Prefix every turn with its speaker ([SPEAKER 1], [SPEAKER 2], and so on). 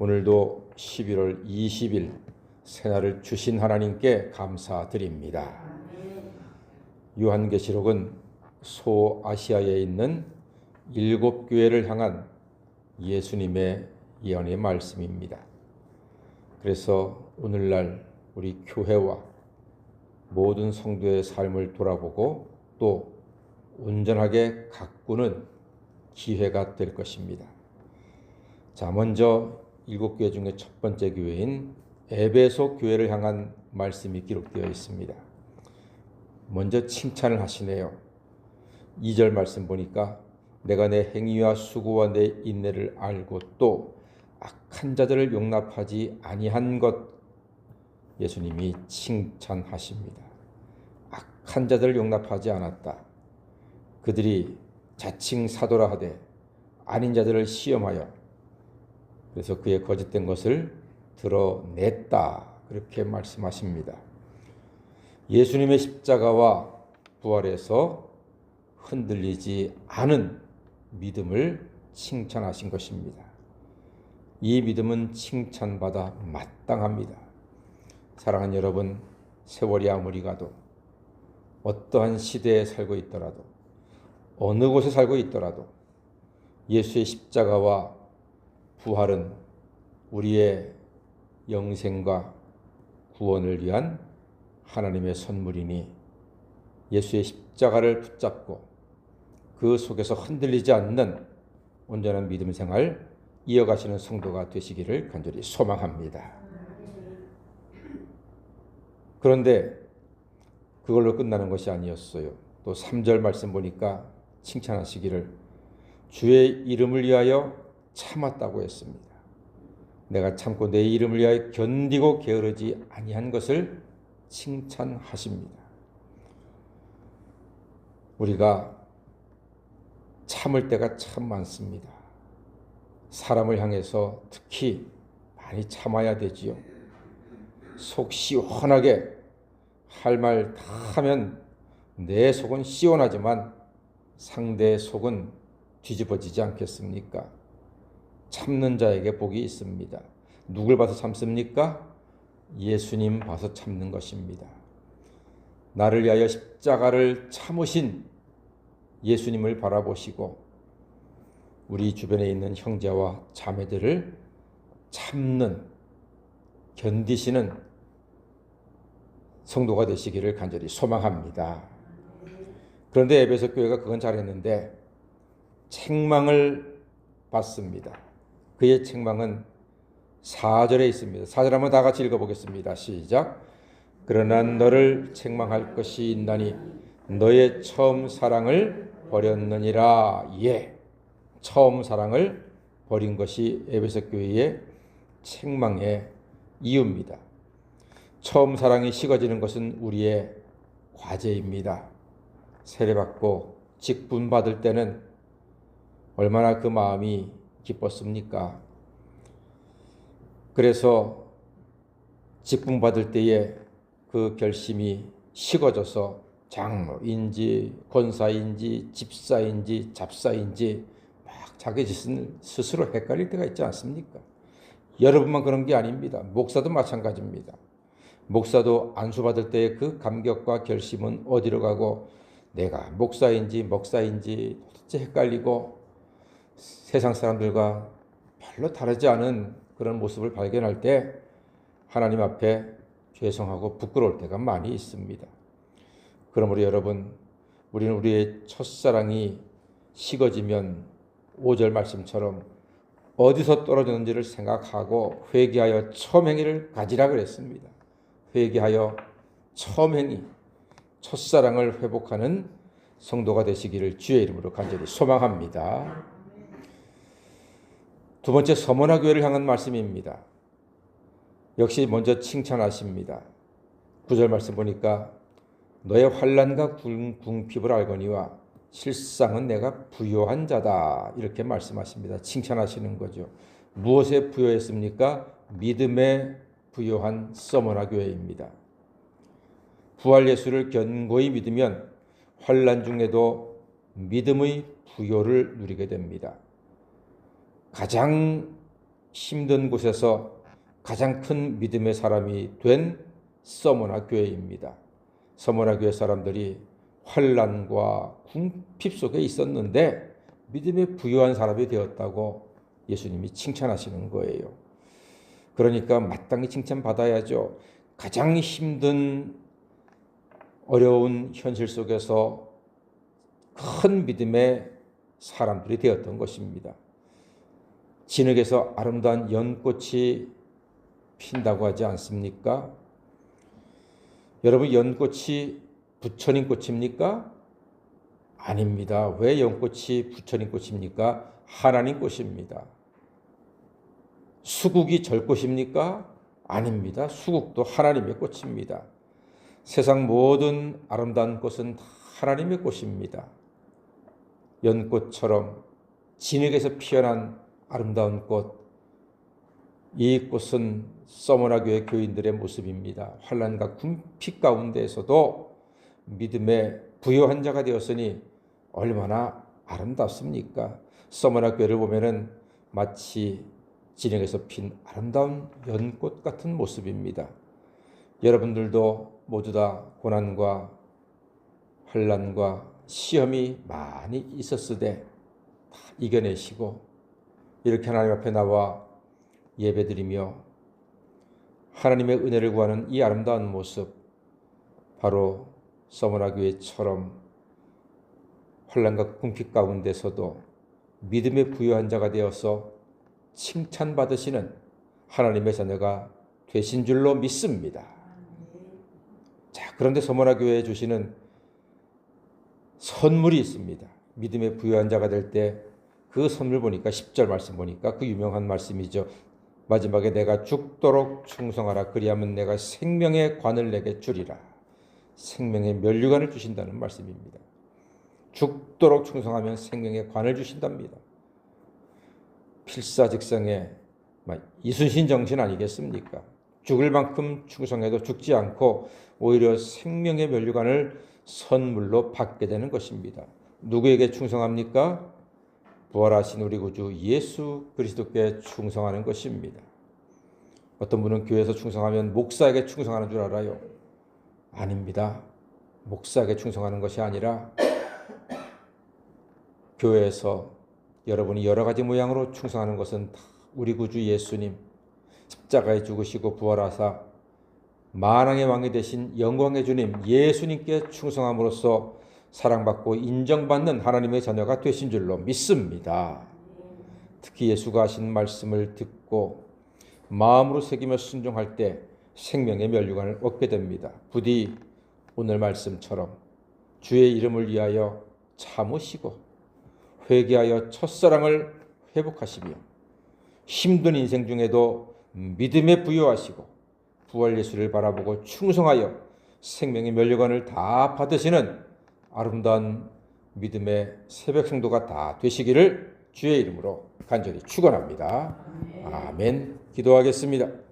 [SPEAKER 1] 오늘도 11월 20일 새날을 주신 하나님께 감사드립니다. 요한계시록은 소아시아에 있는 7교회를 향한 예수님의 예언의 말씀입니다. 그래서 오늘날 우리 교회와 모든 성도의 삶을 돌아보고 또 온전하게 가꾸는 기회가 될 것입니다. 자, 먼저 7교회 중에 첫 번째 교회인 에베소 교회를 향한 말씀이 기록되어 있습니다. 먼저 칭찬을 하시네요. 2절 말씀 보니까 내가 내 행위와 수고와 내 인내를 알고 또 악한 자들을 용납하지 아니한 것, 예수님이 칭찬하십니다. 악한 자들을 용납하지 않았다. 그들이 자칭 사도라 하되 아닌 자들을 시험하여 그래서 그의 거짓된 것을 드러냈다. 그렇게 말씀하십니다. 예수님의 십자가와 부활에서 흔들리지 않은 믿음을 칭찬하신 것입니다. 이 믿음은 칭찬받아 마땅합니다. 사랑하는 여러분, 세월이 아무리 가도 어떠한 시대에 살고 있더라도 어느 곳에 살고 있더라도 예수의 십자가와 부활은 우리의 영생과 구원을 위한 하나님의 선물이니 예수의 십자가를 붙잡고 그 속에서 흔들리지 않는 온전한 믿음 생활 이어가시는 성도가 되시기를 간절히 소망합니다. 그런데 그걸로 끝나는 것이 아니었어요. 또 3절 말씀 보니까 칭찬하시기를 주의 이름을 위하여 참았다고 했습니다. 내가 참고 내 이름을 위하여 견디고 게으르지 아니한 것을 칭찬하십니다. 우리가 참을 때가 참 많습니다. 사람을 향해서 특히 많이 참아야 되지요. 속 시원하게 할 말 다 하면 내 속은 시원하지만 상대의 속은 뒤집어지지 않겠습니까? 참는 자에게 복이 있습니다. 누굴 봐서 참습니까? 예수님 봐서 참는 것입니다. 나를 위하여 십자가를 참으신 예수님을 바라보시고 우리 주변에 있는 형제와 자매들을 참는, 견디시는 성도가 되시기를 간절히 소망합니다. 그런데 에베소 교회가 그건 잘했는데 책망을 받습니다. 그의 책망은 4절에 있습니다. 4절 한번 다 같이 읽어보겠습니다. 시작. 그러나 너를 책망할 것이 있나니 너의 처음 사랑을 버렸느니라. 예, 처음 사랑을 버린 것이 에베소 교회의 책망의 이유입니다. 처음 사랑이 식어지는 것은 우리의 과제입니다. 세례받고 직분받을 때는 얼마나 그 마음이 기뻤습니까? 그래서 직분받을 때에 그 결심이 식어져서 장로인지 권사인지 집사인지 잡사인지 막 자기 스스로 헷갈릴 때가 있지 않습니까? 여러분만 그런 게 아닙니다. 목사도 마찬가지입니다. 목사도 안수받을 때의 그 감격과 결심은 어디로 가고 내가 목사인지 목사인지 도대체 헷갈리고 세상 사람들과 별로 다르지 않은 그런 모습을 발견할 때 하나님 앞에 죄송하고 부끄러울 때가 많이 있습니다. 그러므로 여러분, 우리는 우리의 첫사랑이 식어지면 5절 말씀처럼 어디서 떨어졌는지를 생각하고 회개하여 처음 행위를 가지라 그랬습니다. 회개하여 처음 행위, 첫사랑을 회복하는 성도가 되시기를 주의 이름으로 간절히 소망합니다. 두 번째, 서머나 교회를 향한 말씀입니다. 역시 먼저 칭찬하십니다. 9절 말씀 보니까 너의 환난과 궁핍을 알거니와 실상은 내가 부요한 자다. 이렇게 말씀하십니다. 칭찬하시는 거죠. 무엇에 부요했습니까? 믿음에 부요한 서머나 교회입니다. 부활 예수를 견고히 믿으면 환난 중에도 믿음의 부요를 누리게 됩니다. 가장 힘든 곳에서 가장 큰 믿음의 사람이 된 서머나 교회입니다. 서머나 교회 사람들이 환난과 궁핍 속에 있었는데 믿음에 부유한 사람이 되었다고 예수님이 칭찬하시는 거예요. 그러니까 마땅히 칭찬받아야죠. 가장 힘든 어려운 현실 속에서 큰 믿음의 사람들이 되었던 것입니다. 진흙에서 아름다운 연꽃이 핀다고 하지 않습니까? 여러분, 연꽃이 부처님 꽃입니까? 아닙니다. 왜 연꽃이 부처님 꽃입니까? 하나님 꽃입니다. 수국이 절꽃입니까? 아닙니다. 수국도 하나님의 꽃입니다. 세상 모든 아름다운 꽃은 하나님의 꽃입니다. 연꽃처럼 진흙에서 피어난 아름다운 꽃, 이 꽃은 서머나 교회 교인들의 모습입니다. 환난과 궁핍 가운데에서도 믿음의 부요한 자가 되었으니 얼마나 아름답습니까? 서머나 교회를 보면은 마치 진흙에서 핀 아름다운 연꽃 같은 모습입니다. 여러분들도 모두 다 고난과 환난과 시험이 많이 있었으되 다 이겨내시고 이렇게 하나님 앞에 나와 예배드리며 하나님의 은혜를 구하는 이 아름다운 모습, 바로 서머나 교회처럼 환난과 궁핍 가운데서도 믿음의 부유한 자가 되어서 칭찬받으시는 하나님의 자녀가 되신 줄로 믿습니다. 자, 그런데 서머나 교회에 주시는 선물이 있습니다. 믿음의 부유한 자가 될 때 그 선물 보니까 10절 말씀 보니까 그 유명한 말씀이죠. 마지막에 내가 죽도록 충성하라. 그리하면 내가 생명의 관을 내게 주리라. 생명의 면류관을 주신다는 말씀입니다. 죽도록 충성하면 생명의 관을 주신답니다. 필사직생의 이순신 정신 아니겠습니까? 죽을 만큼 충성해도 죽지 않고 오히려 생명의 면류관을 선물로 받게 되는 것입니다. 누구에게 충성합니까? 부활하신 우리 구주 예수 그리스도께 충성하는 것입니다. 어떤 분은 교회에서 충성하면 목사에게 충성하는 줄 알아요. 아닙니다. 목사에게 충성하는 것이 아니라 교회에서 여러분이 여러 가지 모양으로 충성하는 것은 다 우리 구주 예수님 십자가에 죽으시고 부활하사 만왕의 왕이 되신 영광의 주님 예수님께 충성함으로써 사랑받고 인정받는 하나님의 자녀가 되신 줄로 믿습니다. 특히 예수가 하신 말씀을 듣고 마음으로 새기며 순종할 때 생명의 면류관을 얻게 됩니다. 부디 오늘 말씀처럼 주의 이름을 위하여 참으시고 회개하여 첫사랑을 회복하시며 힘든 인생 중에도 믿음에 부여하시고 부활 예수를 바라보고 충성하여 생명의 면류관을 다 받으시는 아름다운 믿음의 새벽 성도가 다 되시기를 주의 이름으로 간절히 축원합니다. 아멘. 기도하겠습니다.